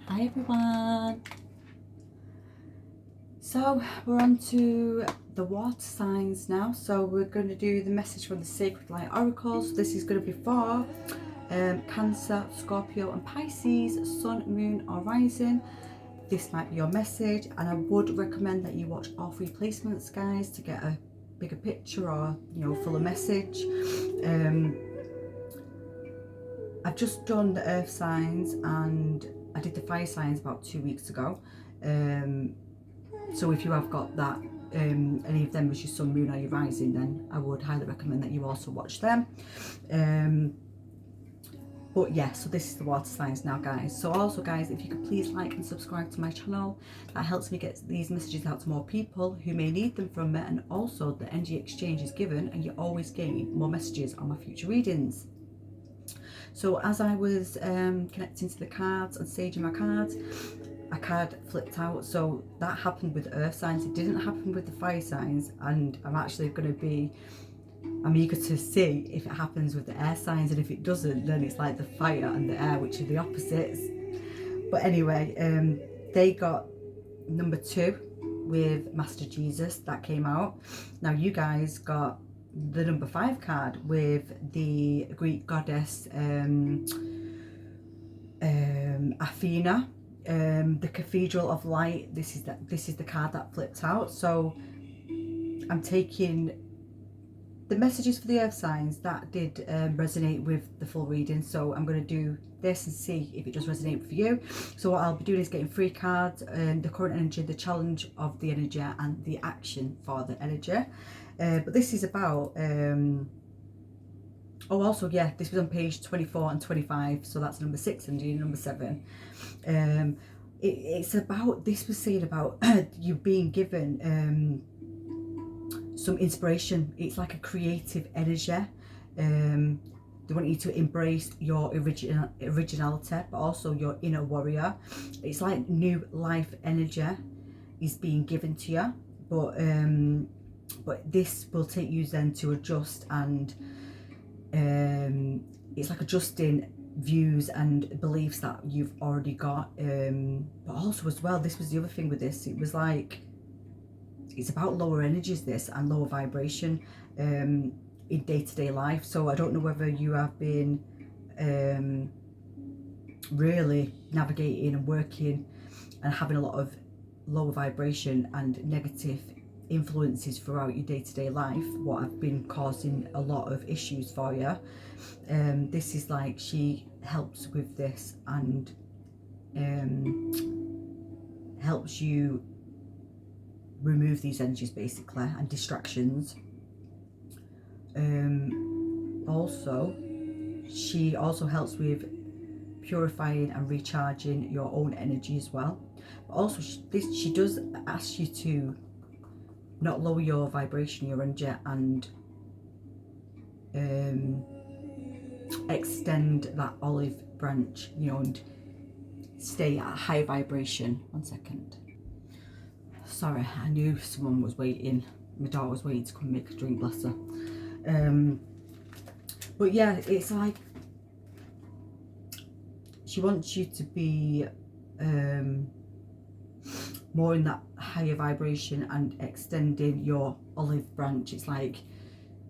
Hi everyone. So we're on to the water signs now. So we're going to do the message from the Sacred Light Oracles. This is going to be for Cancer, Scorpio and Pisces, Sun, Moon or Rising. This might be your message, and I would recommend that you watch all three placements, guys, to get a bigger picture or, you know, fuller message. I've just done the earth signs and I did the fire signs about 2 weeks ago. So if you have got that, any of them as your sun, moon or your rising, then I would highly recommend that you also watch them. But yeah, so this is the water signs now, guys. So also, guys, if you could please like and subscribe to my channel, that helps me get these messages out to more people who may need them from me, and also the energy exchange is given and you always gain more messages on my future readings. So as I was connecting to the cards and saging my cards, a card flipped out. So that happened with earth signs. It didn't happen with the fire signs, and I'm eager to see if it happens with the air signs, and if it doesn't, then it's like the fire and the air, which are the opposites. But anyway, they got number 2 with Master Jesus. That came out. Now you guys got the number 5 card with the Greek goddess Athena, the Cathedral of Light. This is the card that flipped out. So I'm taking the messages for the earth signs that did resonate with the full reading, so I'm going to do this and see if it does resonate for you. So what I'll be doing is getting 3 cards, the current energy, the challenge of the energy and the action for the energy. But this is about also, yeah, this was on page 24 and 25, so that's number 6 and number 7. It's about, this was saying about you being given some inspiration. It's like a creative energy. They want you to embrace your originality, but also your inner warrior. It's like new life energy is being given to you, but this will take you then to adjust, and it's like adjusting views and beliefs that you've already got. But also as well, this was the other thing with this, it was like, it's about lower energies, this, and lower vibration in day-to-day life. So I don't know whether you have been really navigating and working and having a lot of lower vibration and negative influences throughout your day-to-day life, what have been causing a lot of issues for you. This is like, she helps with this and helps you remove these energies basically, and distractions. Also, she also helps with purifying and recharging your own energy as well. But also she does ask you to not lower your vibration, your energy, and extend that olive branch, you know, and stay at a high vibration. 1 second. Sorry, I knew someone was waiting. My daughter was waiting to come make a drink, bless her. But yeah, it's like she wants you to be more in that higher vibration and extending your olive branch. It's like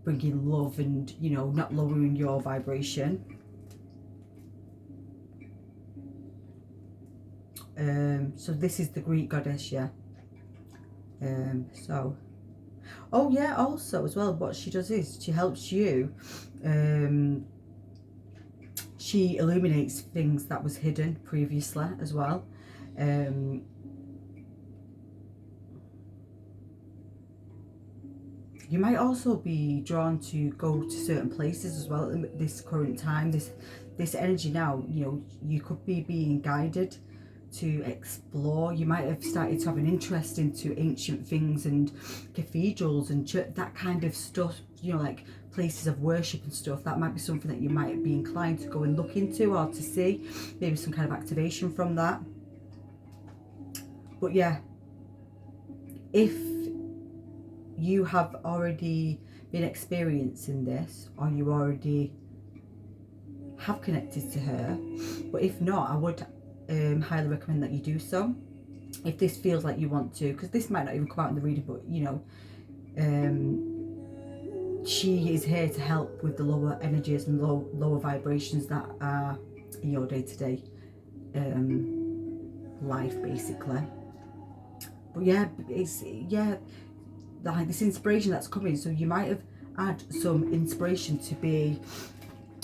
bringing love and, you know, not lowering your vibration. So this is the Greek goddess, yeah. So, oh yeah, also as well, what she does is she helps you, she illuminates things that was hidden previously as well. You might also be drawn to go to certain places as well at this current time. This energy now, you know, you could be being guided to explore. You might have started to have an interest into ancient things and cathedrals and that kind of stuff, you know, like places of worship and stuff. That might be something that you might be inclined to go and look into or to see, maybe some kind of activation from that. But yeah, if you have already been experiencing this, or you already have connected to her, but if not, I would highly recommend that you do so. If this feels like you want to, because this might not even come out in the reading, but you know, she is here to help with the lower energies and lower vibrations that are in your day-to-day life, basically. But yeah, it's like this inspiration that's coming. So you might have had some inspiration to be,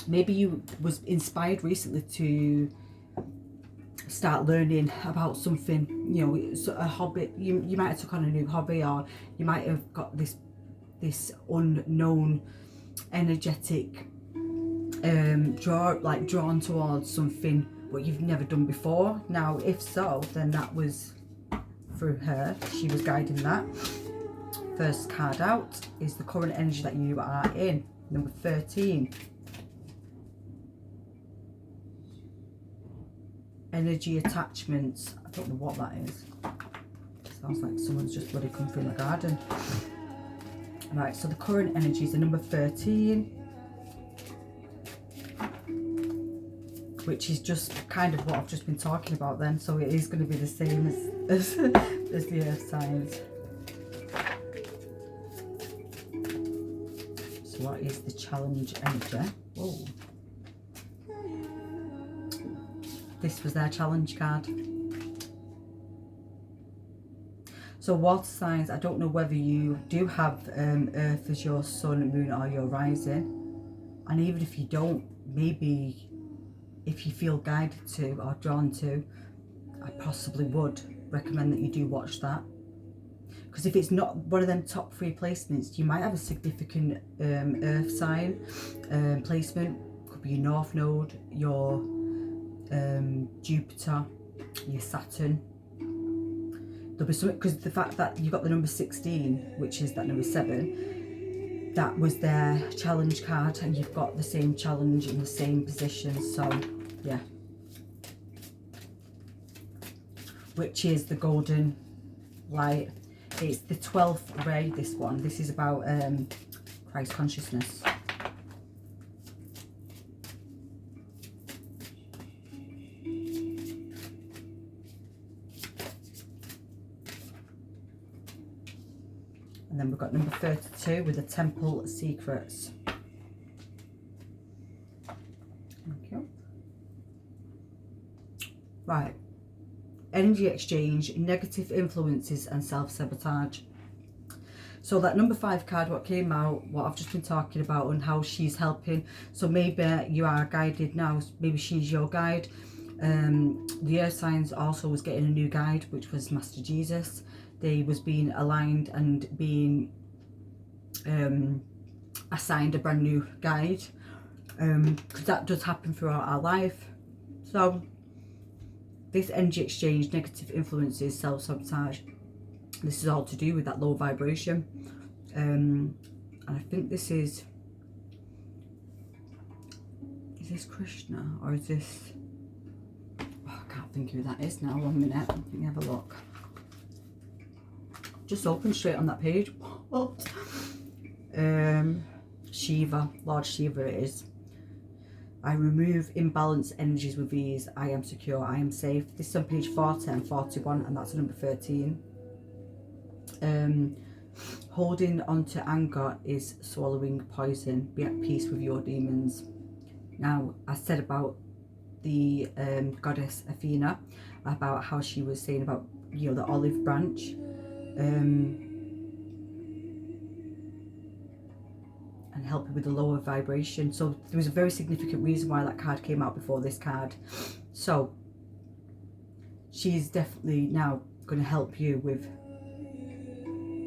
maybe you was inspired recently to start learning about something, you know, a hobby. You might have took on a new hobby, or you might have got this unknown energetic drawn towards something what you've never done before. Now, if so, then that was through her. She was guiding that. First card out is the current energy that you are in, number 13. Energy attachments. I don't know what that is. Sounds like someone's just bloody come through my garden. Right, so the current energy is the number 13, which is just kind of what I've just been talking about then. So it is going to be the same as the earth signs. So what is the challenge energy? Whoa. This was their challenge card. So water signs, I don't know whether you do have Earth as your sun, moon, or your rising. And even if you don't, maybe if you feel guided to or drawn to, I possibly would recommend that you do watch that. Because if it's not one of them top 3 placements, you might have a significant Earth sign placement. Could be your North Node, your Jupiter, your Saturn. There'll be something, because the fact that you got the number 16, which is that number 7, that was their challenge card, and you've got the same challenge in the same position. So yeah, which is the golden light. It's the 12th ray, this one. This is about Christ consciousness. And then we've got number 32 with the Temple Secrets. Thank you. Right. Energy exchange, negative influences and self-sabotage. So that number 5 card, what came out, what I've just been talking about, and how she's helping. So maybe you are guided now, maybe she's your guide. The earth signs also was getting a new guide, which was Master Jesus. They was being aligned and being assigned a brand new guide, because that does happen throughout our life. So this energy exchange, negative influences, self-sabotage, this is all to do with that low vibration. And I think this is this Krishna, or is this, oh, I can't think who that is now. 1 minute, let me have a look. Just open straight on that page. Shiva, Lord Shiva it is. I remove imbalanced energies with ease. I am secure. I am safe. This is on page 40 and 41, and that's number 13. Holding on to anger is swallowing poison. Be at peace with your demons. Now, I said about the goddess Athena, about how she was saying about, you know, the olive branch. And helping with the lower vibration. So there was a very significant reason why that card came out before this card. So she's definitely now going to help you with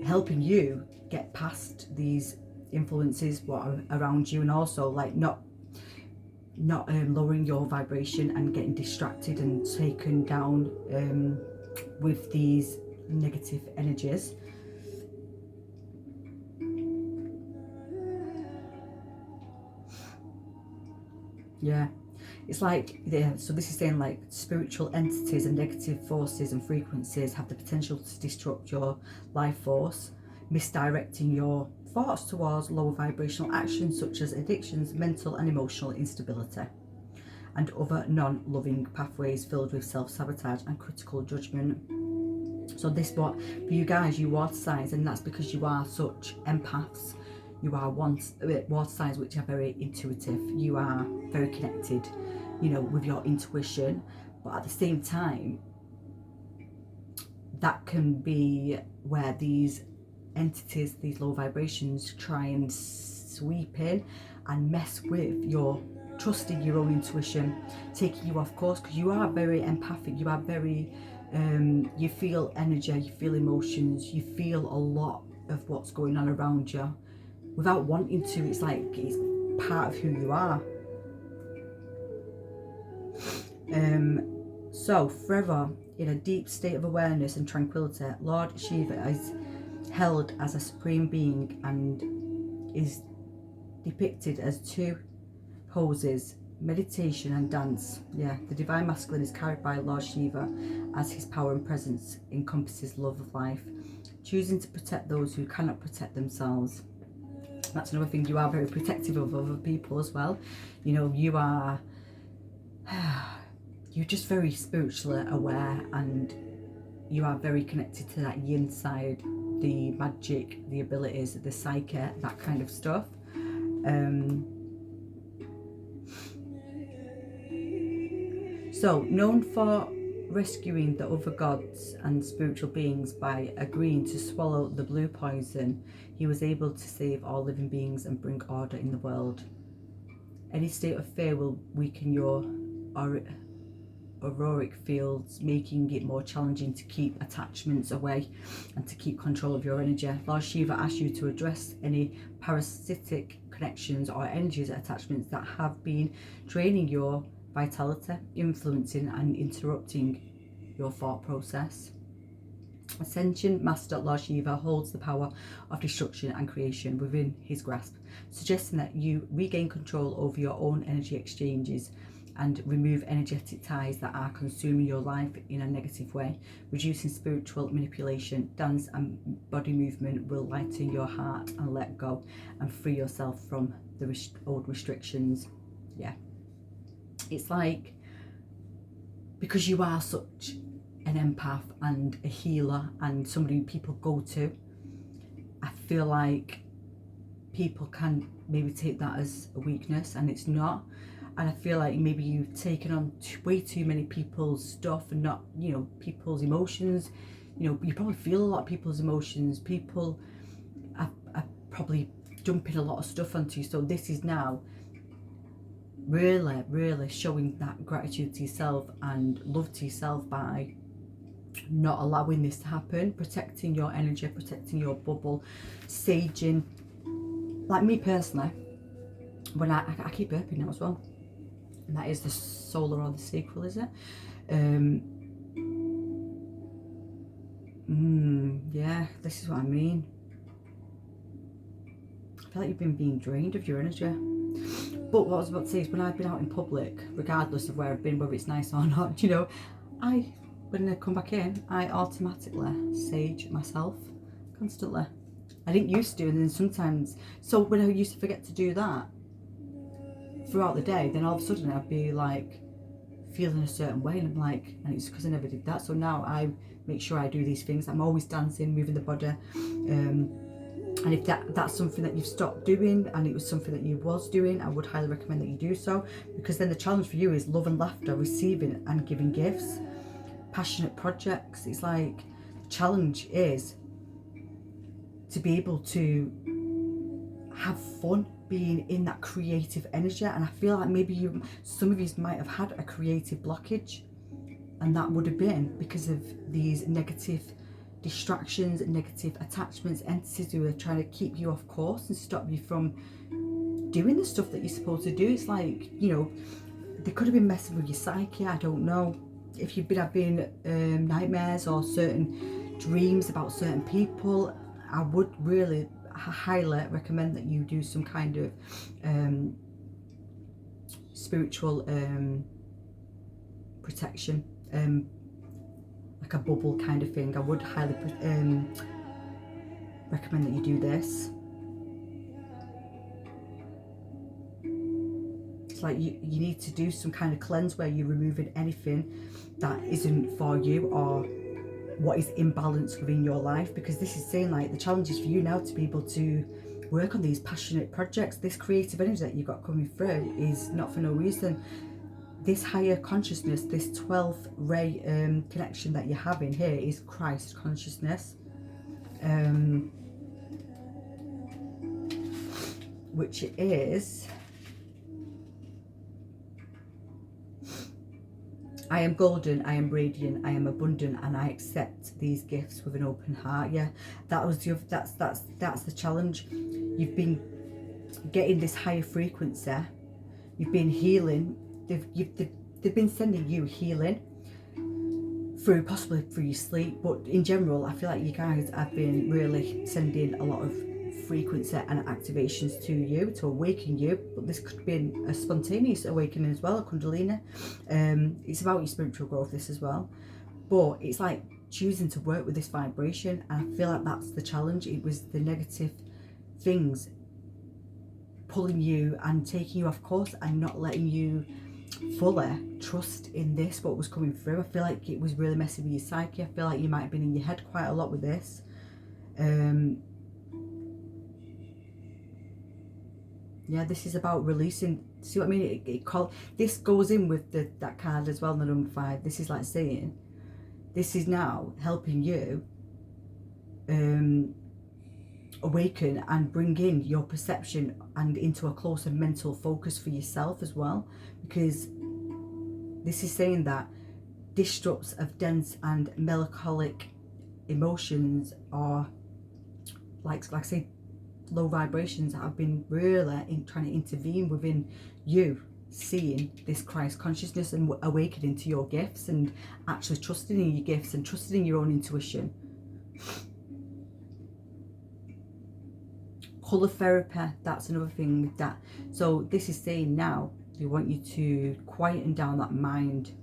helping you get past these influences what are around you, and also like not lowering your vibration and getting distracted and taken down with these negative energies. Yeah, it's like, yeah, so this is saying like spiritual entities and negative forces and frequencies have the potential to disrupt your life force, misdirecting your thoughts towards lower vibrational actions such as addictions, mental and emotional instability. and other non-loving pathways filled with self-sabotage and critical judgment. So this what for you guys, you water signs, and that's because you are such empaths. You are water signs which are very intuitive. You are very connected, you know, with your intuition, but at the same time, that can be where these entities, these low vibrations, try and sweep in and mess with your trusting your own intuition, taking you off course, because you are very empathic. You are very you feel energy, you feel emotions, you feel a lot of what's going on around you without wanting to. It's like it's part of who you are. So forever in a deep state of awareness and tranquility, Lord Shiva is held as a supreme being and is depicted as two poses: meditation and dance. Yeah, the divine masculine is carried by Lord Shiva as his power and presence encompasses love of life, choosing to protect those who cannot protect themselves. That's another thing, you are very protective of other people as well. You know, you are you're just very spiritually aware, and you are very connected to that yin side, the magic, the abilities, the psyche, that kind of stuff. So, known for rescuing the other gods and spiritual beings by agreeing to swallow the blue poison, he was able to save all living beings and bring order in the world. Any state of fear will weaken your auric fields, making it more challenging to keep attachments away and to keep control of your energy. Lord Shiva asks you to address any parasitic connections or energies attachments that have been draining your vitality, influencing and interrupting your thought process. Ascension Master Lord Shiva holds the power of destruction and creation within his grasp, suggesting that you regain control over your own energy exchanges and remove energetic ties that are consuming your life in a negative way. Reducing spiritual manipulation, dance and body movement will lighten your heart and let go and free yourself from the old restrictions. Yeah, it's like, because you are such an empath and a healer and somebody people go to, I feel like people can maybe take that as a weakness, and it's not. And I feel like maybe you've taken on way too many people's stuff and not, you know, people's emotions. You know, you probably feel a lot of people's emotions. People are probably dumping a lot of stuff onto you. So this is now really showing that gratitude to yourself and love to yourself by not allowing this to happen, protecting your energy, protecting your bubble, saging. Like me personally, when I keep burping now as well, and that is the solar or the sequel, is it? Yeah, this is what I mean. I feel like you've been being drained of your energy. But what I was about to say is, when I've been out in public, regardless of where I've been, whether it's nice or not, you know, when I come back in, I automatically sage myself constantly. I didn't used to, and then sometimes, so when I used to forget to do that throughout the day, then all of a sudden I'd be like feeling a certain way, and I'm like, and it's because I never did that. So now I make sure I do these things. I'm always dancing, moving the body, and if that's something that you've stopped doing and it was something that you was doing, I would highly recommend that you do so, because then the challenge for you is love and laughter, receiving and giving gifts, passionate projects. It's like the challenge is to be able to have fun being in that creative energy. And I feel like maybe some of you might have had a creative blockage, and that would have been because of these negative distractions, negative attachments, entities who are trying to keep you off course and stop you from doing the stuff that you're supposed to do. It's like, you know, they could have been messing with your psyche. I don't know if you've been having nightmares or certain dreams about certain people. I would really highly recommend that you do some kind of spiritual protection, like a bubble kind of thing. I would highly recommend that you do this. It's It's like you need to do some kind of cleanse where you're removing anything that isn't for you or what is imbalanced within your life, because this is saying like the challenge is for you now to be able to work on these passionate projects. This creative energy that you've got coming through is not for no reason. This higher consciousness, this 12th ray connection that you're having here is Christ consciousness, which is, I am golden, I am radiant, I am abundant, and I accept these gifts with an open heart. Yeah, that was the that's the challenge. You've been getting this higher frequency. You've been healing. They've been sending you healing through, possibly through your sleep, but in general, I feel like you guys have been really sending a lot of frequency and activations to you to awaken you. But this could be a spontaneous awakening as well, a kundalini. It's about your spiritual growth, this as well, but it's like choosing to work with this vibration, and I feel like that's the challenge. It was the negative things pulling you and taking you off course and not letting you fully trust in this, what was coming through. I feel like it was really messy with your psyche. I feel like you might have been in your head quite a lot with this. Yeah, this is about releasing. See what I mean? This goes in with that card as well, the number 5. This is like saying, this is now helping you awaken and bring in your perception and into a closer mental focus for yourself as well, because this is saying that disrupts of dense and melancholic emotions, or like I say, low vibrations that have been really trying to intervene within you, seeing this Christ consciousness and awakening to your gifts and actually trusting in your gifts and trusting in your own intuition. Colour therapy, that's another thing with that. So this is saying now they want you to quieten down that mind,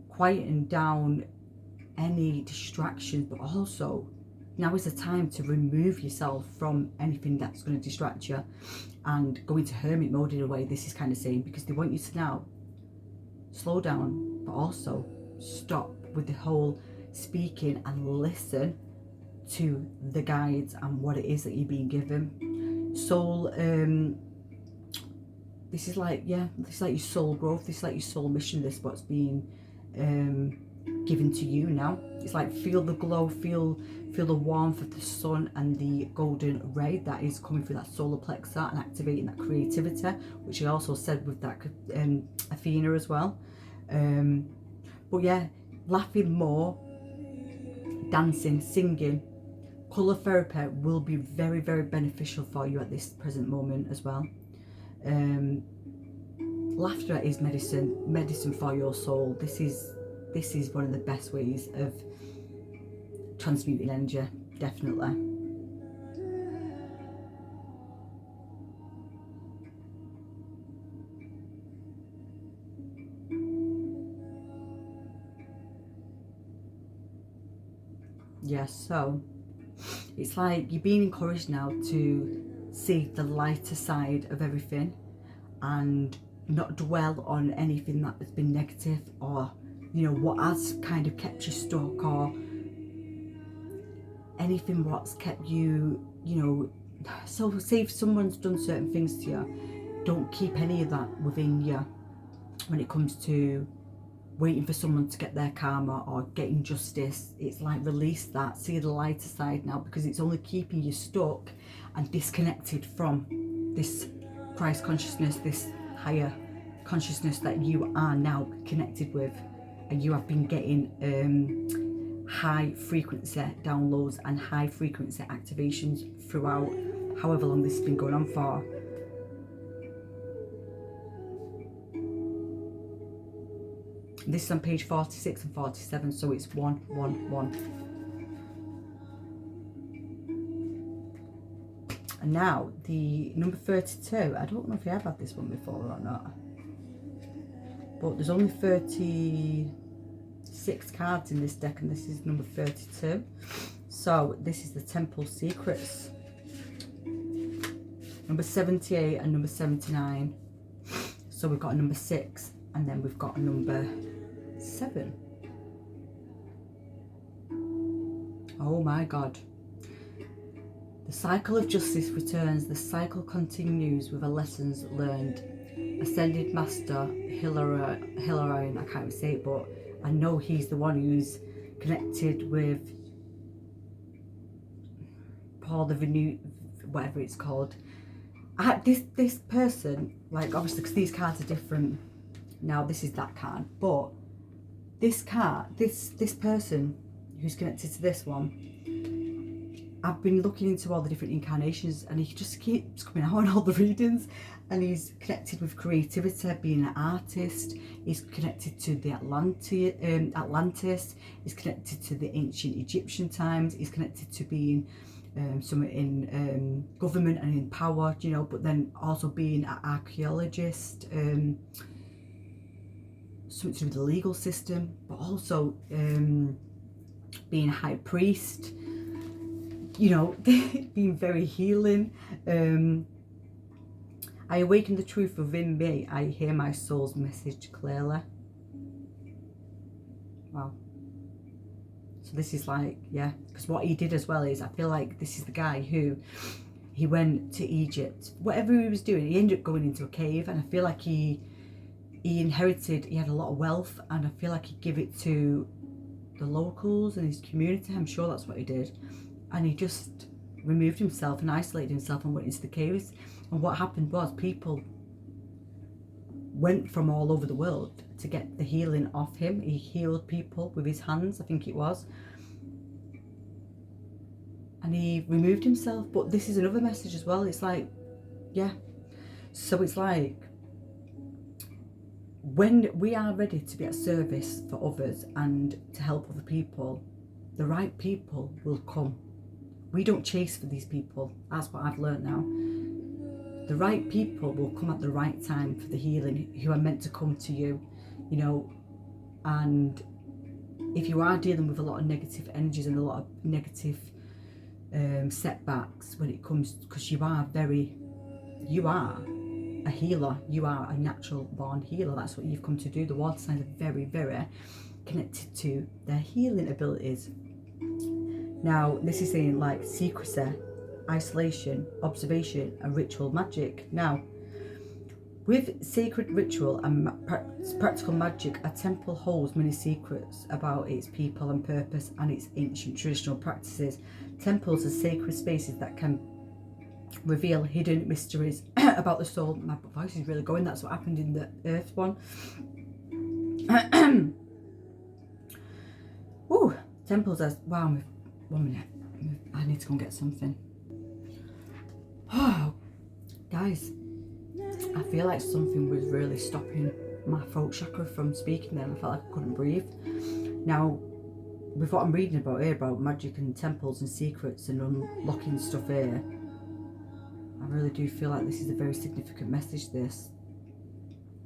quieten down any distractions, but also now is the time to remove yourself from anything that's going to distract you and go into hermit mode in a way. This is kind of saying, because they want you to now slow down, but also stop with the whole speaking and listen to the guides and what it is that you're being given. Soul, this is like, yeah, this is like your soul growth, this is like your soul mission, this what's being given to you now. It's like, feel the glow, feel the warmth of the sun and the golden ray that is coming through that solar plexus and activating that creativity, which I also said with that Athena as well. But yeah, laughing more, dancing, singing, colour therapy will be very, very beneficial for you at this present moment as well. Laughter is medicine for your soul. This is one of the best ways of transmuting energy, definitely. Yeah, so it's like you're being encouraged now to see the lighter side of everything and not dwell on anything that has been negative, or you know, what has kind of kept you stuck, or anything what's kept you, you know. So say if someone's done certain things to you, don't keep any of that within you when it comes to waiting for someone to get their karma or getting justice. It's like, release that, see the lighter side now, because it's only keeping you stuck and disconnected from this Christ consciousness, this higher consciousness that you are now connected with. And you have been getting high frequency downloads and high frequency activations throughout however long this has been going on for. This is on page 46 and 47, so it's 111. And now the number 32, I don't know if I have had this one before or not, but there's only 36 cards in this deck, and this is number 32. So this is the Temple Secrets, number 78 and number 79. So we've got a number 6, and then we've got a number 7. Oh my God. The cycle of justice returns. The cycle continues with the lessons learned. Ascended Master Hilarion, I can't even say it, but I know he's the one who's connected with Paul the Venu, whatever it's called. This person, like, obviously because these cards are different. Now this is that card, but this card, this person who's connected to this one, I've been looking into all the different incarnations, and he just keeps coming out on all the readings, and he's connected with creativity, being an artist. He's connected to the Atlantis. He's connected to the ancient Egyptian times. He's connected to being somewhere in government and in power, you know, but then also being an archaeologist, something to do with the legal system, but also being a high priest, you know, being very healing. I awaken the truth within me. I hear my soul's message clearly. Wow. So this is like, yeah, because what he did as well is, I feel like this is the guy who, he went to Egypt. Whatever he was doing, he ended up going into a cave, and I feel like he inherited, he had a lot of wealth, and I feel like he gave it to the locals and his community. I'm sure that's what he did. And he just removed himself and isolated himself and went into the caves. And what happened was, people went from all over the world to get the healing off him. He healed people with his hands, I think it was. And he removed himself. But this is another message as well. It's like, yeah. So it's like, when we are ready to be at service for others and to help other people, the right people will come. We don't chase for these people. That's what I've learned now. The right people will come at the right time for the healing, who are meant to come to you, you know. And if you are dealing with a lot of negative energies and a lot of negative setbacks when it comes, because you are a healer, you are a natural born healer. That's what you've come to do. The water signs are very, very connected to their healing abilities. Now, this is saying like secrecy, isolation, observation, and ritual magic. Now, with sacred ritual and practical magic, a temple holds many secrets about its people and purpose and its ancient traditional practices. Temples are sacred spaces that can reveal hidden mysteries about the soul. My voice is really going. That's what happened in the Earth one. Ooh, temples are, wow. 1 minute, I need to go and get something. Oh, guys, I feel like something was really stopping my throat chakra from speaking then. I felt like I couldn't breathe. Now, with what I'm reading about here, about magic and temples and secrets and unlocking stuff here, I really do feel like this is a very significant message, this.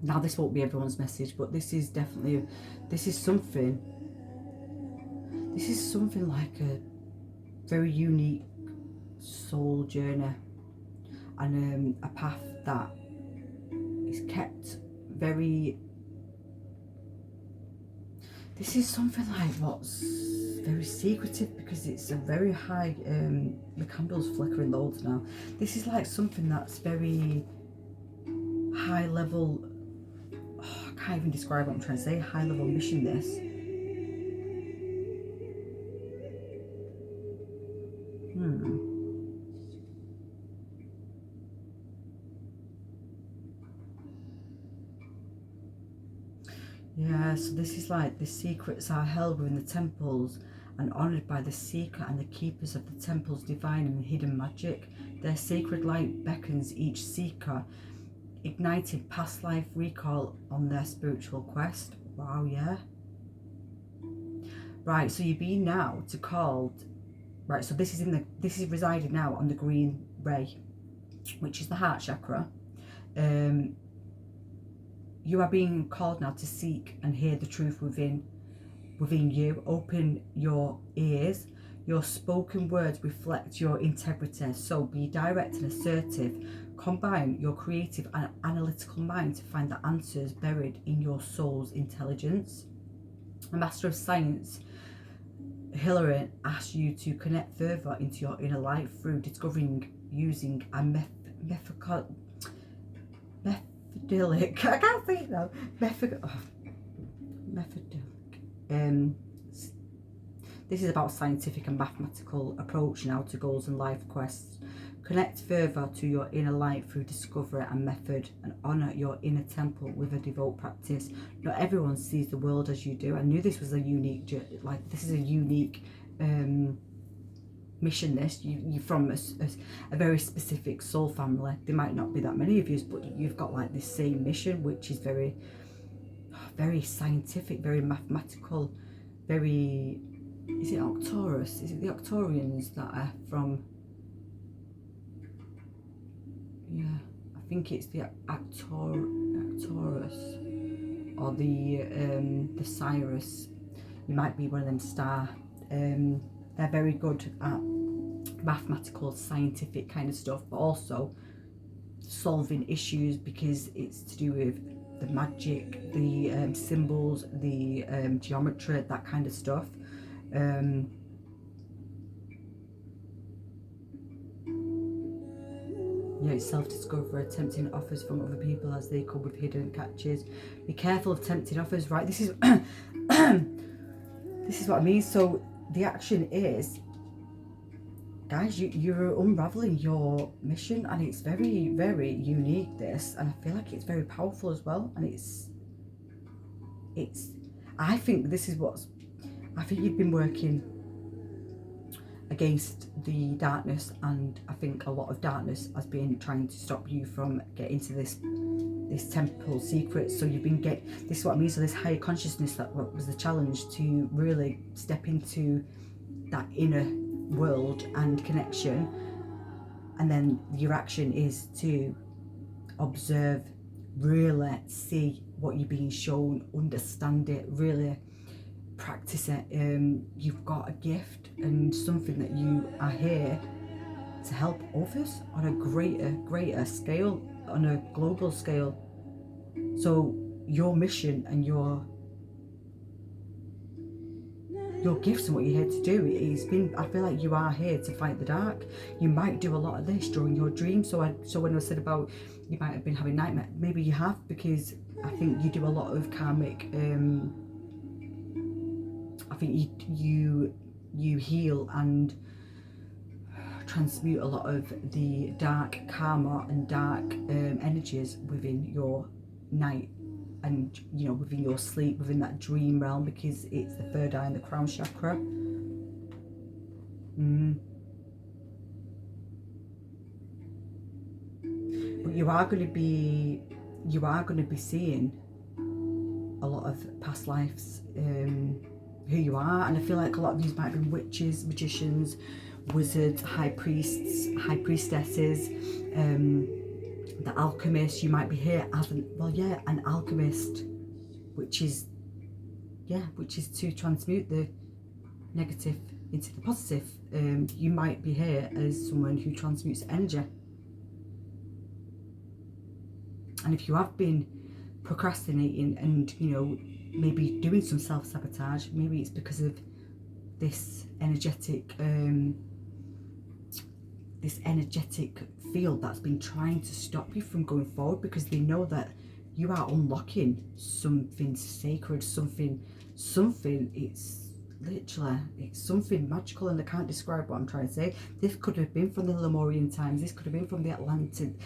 Now, this won't be everyone's message, but this is definitely, this is something like a very unique soul journey, and a path that is kept very, this is something like what's very secretive, because it's a very high, the candle's flickering loads now. This is like something that's very high level, I can't even describe what I'm trying to say, high level mission, this. Yeah, so this is like the secrets are held within the temples and honoured by the seeker and the keepers of the temple's divine and hidden magic. Their sacred light beckons each seeker, igniting past life recall on their spiritual quest. Wow, yeah. Right, so you're being now to called, right, so this is residing now on the green ray, which is the heart chakra. You are being called now to seek and hear the truth within you. Open your ears. Your spoken words reflect your integrity. So be direct and assertive. Combine your creative and analytical mind to find the answers buried in your soul's intelligence. A Master of Science, Hilary, asks you to connect further into your inner light through discovering using a methodic, I can't say it now, methodic. This is about scientific and mathematical approach now to goals and life quests. Connect further to your inner light through discovery and method, and honour your inner temple with a devout practice. Not everyone sees the world as you do. I knew this was a unique, this is a unique mission. This you're from a very specific soul family. There might not be that many of you, but you've got like this same mission, which is very, very scientific, very mathematical, very. Is it Octorus? Is it the Octorians that are from? Yeah, I think it's the Actorus or the Cyrus. You might be one of them star. They're very good at mathematical, scientific kind of stuff, but also solving issues because it's to do with the magic, the symbols, the geometry, that kind of stuff. Yeah, it's self-discovery, tempting offers from other people as they come with hidden catches. Be careful of tempting offers, right? This is this is what I mean. So the action is, guys, you're unraveling your mission, and it's very, very unique, this, and I feel like it's very powerful as well. And it's I think this is I think you've been working against the darkness, and I think a lot of darkness has been trying to stop you from getting to this temple secret. So you've been this is what I mean. So this higher consciousness, that was the challenge, to really step into that inner world and connection, and then your action is to observe, really see what you're being shown, understand it, really practice it. You've got a gift and something that you are here to help others on a greater scale, on a global scale. So your mission and your gifts and what you're here to do I feel like you are here to fight the dark. You might do a lot of this during your dreams. So when I said about you might have been having nightmares, maybe you have, because I think you do a lot of karmic I think you heal and transmute a lot of the dark karma and dark energies within your night, and within your sleep, within that dream realm, because it's the third eye and the crown chakra. But you are going to be seeing a lot of past lives, who you are, and I feel like a lot of you might be witches, magicians, wizards, high priests, high priestesses, the alchemist. You might be here as an alchemist, which is to transmute the negative into the positive. You might be here as someone who transmutes energy, and if you have been procrastinating and maybe doing some self-sabotage, maybe it's because of this energetic field that's been trying to stop you from going forward, because they know that you are unlocking something sacred, something it's something magical, and I can't describe what I'm trying to say. This could have been from the Lemurian times, this could have been from the Atlantis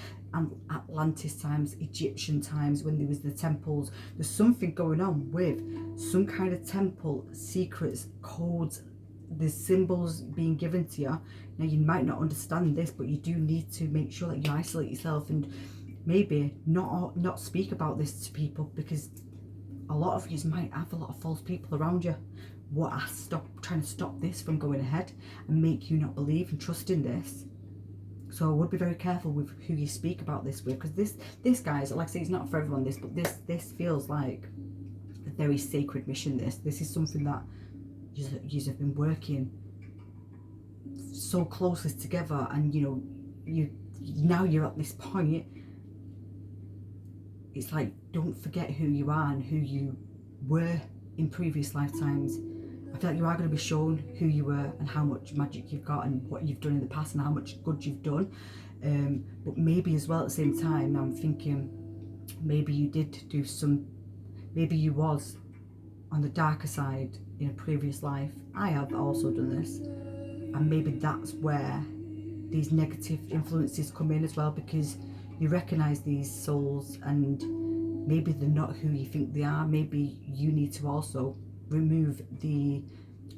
times, Egyptian times, when there was the temples. There's something going on with some kind of temple secrets, codes, there's symbols being given to you. Now you might not understand this, but you do need to make sure that you isolate yourself and maybe not speak about this to people, because a lot of you might have a lot of false people around you trying to stop this from going ahead and make you not believe and trust in this. So I would be very careful with who you speak about this with, because this guys, like I say, it's not for everyone, but this feels like a very sacred mission. This is something that you have been working so closely together, and you now you're at this point, it's like, don't forget who you are and who you were in previous lifetimes. I feel like you are going to be shown who you were and how much magic you've got and what you've done in the past and how much good you've done. But maybe as well at the same time, I'm thinking maybe you did do some, maybe you was on the darker side in a previous life. I have also done this, and maybe that's where these negative influences come in as well, because you recognize these souls and maybe they're not who you think they are. Maybe you need to also remove the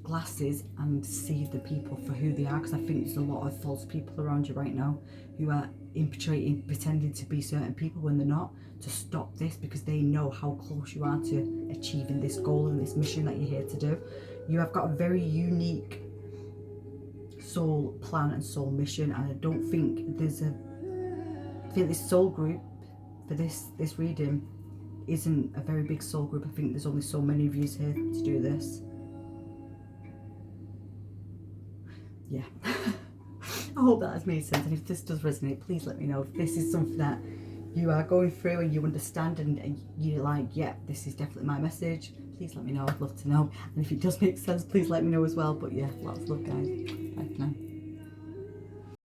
glasses and see the people for who they are, because I think there's a lot of false people around you right now who are infiltrating, pretending to be certain people when they're not, to stop this, because they know how close you are to achieving this goal and this mission that you're here to do. You have got a very unique soul plan and soul mission, and I don't think there's I think this soul group for this reading isn't a very big soul group. I think there's only so many of you here to do this. Yeah. I hope that has made sense, and if this does resonate, please let me know. If this is something that you are going through and you understand and you're like, yeah, this is definitely my message, please let me know. I'd love to know. And if it does make sense, please let me know as well. But yeah, lots of love, guys. Bye for now.